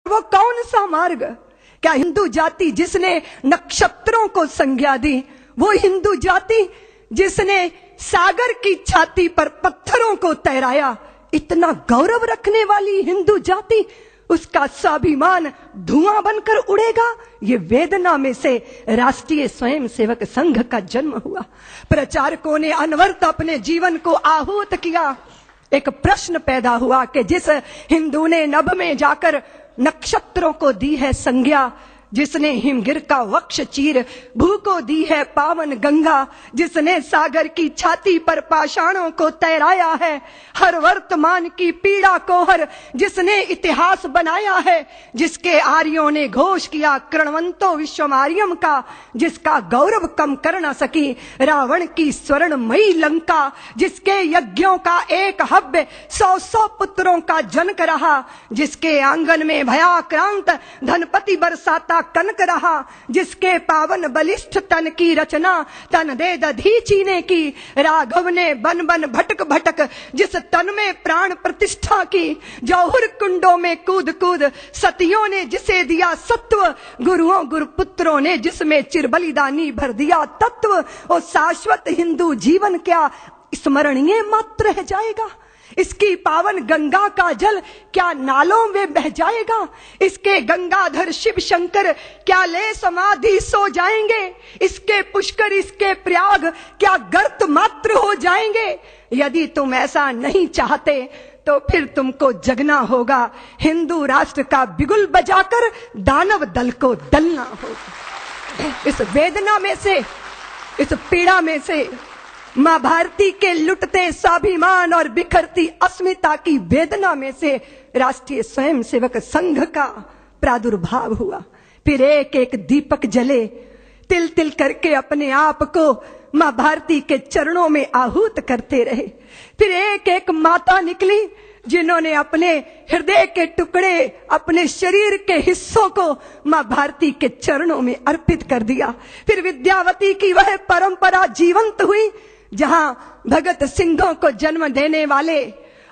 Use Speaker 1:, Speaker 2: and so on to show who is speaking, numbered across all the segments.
Speaker 1: वो कौन सा मार्ग? क्या हिंदू जाति जिसने नक्षत्रों को संज्ञा दी, वो हिंदू जाति जिसने सागर की छाती पर पत्थरों को तैराया, इतना गौरव रखने वाली हिंदू जाति, उसका स्वाभिमान धुआं बनकर उड़ेगा? ये वेदना में से राष्ट्रीय स्वयंसेवक संघ का जन्म हुआ। प्रचारकों ने अनवरत अपने जीवन को आहूत किया। एक प्रश्न पैदा हुआ कि जिस हिंदू ने नभ में जाकर नक्षत्रों को दी है संज्ञा, जिसने हिमगिर का वक्ष चीर भू को दी है पावन गंगा, जिसने सागर की छाती पर पाषाणों को तैराया है, हर वर्तमान की पीड़ा को हर जिसने इतिहास बनाया है, जिसके आर्यों ने घोष किया कृणवंतो विश्वमार्यम का, जिसका गौरव कम कर न सकी रावण की स्वर्णमयी लंका, जिसके यज्ञों का एक हव्य 100 पुत्रों का जनक रहा, जिसके आंगन में भयाक्रांत धनपति बरसाता कनक रहा, जिसके पावन बलिष्ठ तन की रचना तन दे दधीची ने की, राघव ने बन बन भटक भटक जिस तन में प्राण प्रतिष्ठा की, जौहर कुंडों में कूद कूद सतियों ने जिसे दिया सत्व, गुरुओं गुरुपुत्रों ने जिसमें चिर बलिदानी भर दिया तत्व, और शाश्वत हिंदू जीवन क्या स्मरणीय मात्र रह जाएगा? इसकी पावन गंगा का जल क्या नालों में बह जाएगा? इसके गंगाधर शिव शंकर क्या ले समाधि सो जाएंगे? इसके पुष्कर इसके प्रयाग क्या गर्त मात्र हो जाएंगे? यदि तुम ऐसा नहीं चाहते तो फिर तुमको जगना होगा, हिंदू राष्ट्र का बिगुल बजाकर दानव दल को दलना होगा। इस वेदना में से, इस पीड़ा में से, मां भारती के लुटते स्वाभिमान और बिखरती अस्मिता की वेदना में से राष्ट्रीय स्वयंसेवक संघ का प्रादुर्भाव हुआ। फिर एक एक दीपक जले, तिल तिल करके अपने आप को मां भारती के चरणों में आहूत करते रहे। फिर एक एक माता निकली जिन्होंने अपने हृदय के टुकड़े, अपने शरीर के हिस्सों को मां भारती के चरणों में अर्पित कर दिया। फिर विद्यावती की वह परंपरा जीवंत हुई जहां भगत सिंहों को जन्म देने वाले,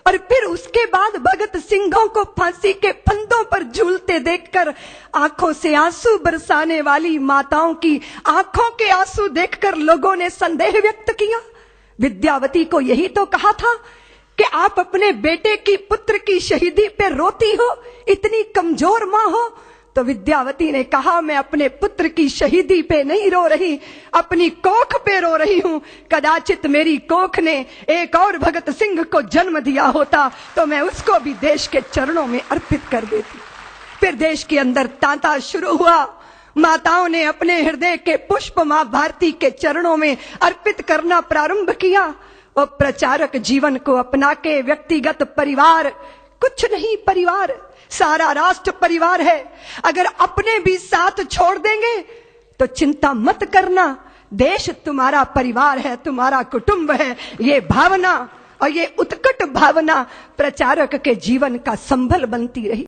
Speaker 1: और फिर उसके बाद भगत सिंहों को फांसी के फंदों पर झूलते देखकर आंखों से आंसू बरसाने वाली माताओं की आंखों के आंसू देखकर लोगों ने संदेह व्यक्त किया। विद्यावती को यही तो कहा था कि आप अपने बेटे की, पुत्र की शहीदी पे रोती हो, इतनी कमजोर मां हो। तो विद्यावती ने कहा, मैं अपने पुत्र की शहीदी पे नहीं रो रही, अपनी कोख पे रो रही हूं। कदाचित मेरी कोख ने एक और भगत सिंह को जन्म दिया होता तो मैं उसको भी देश के चरणों में अर्पित कर देती। फिर देश के अंदर तांता शुरू हुआ। माताओं ने अपने हृदय के पुष्प मां भारती के चरणों में अर्पित करना प्रारंभ किया। और प्रचारक जीवन को अपना के व्यक्तिगत परिवार कुछ नहीं, परिवार सारा राष्ट्र परिवार है। अगर अपने भी साथ छोड़ देंगे तो चिंता मत करना, देश तुम्हारा परिवार है, तुम्हारा कुटुंब है। ये भावना और ये उत्कट भावना प्रचारक के जीवन का संबल बनती रही।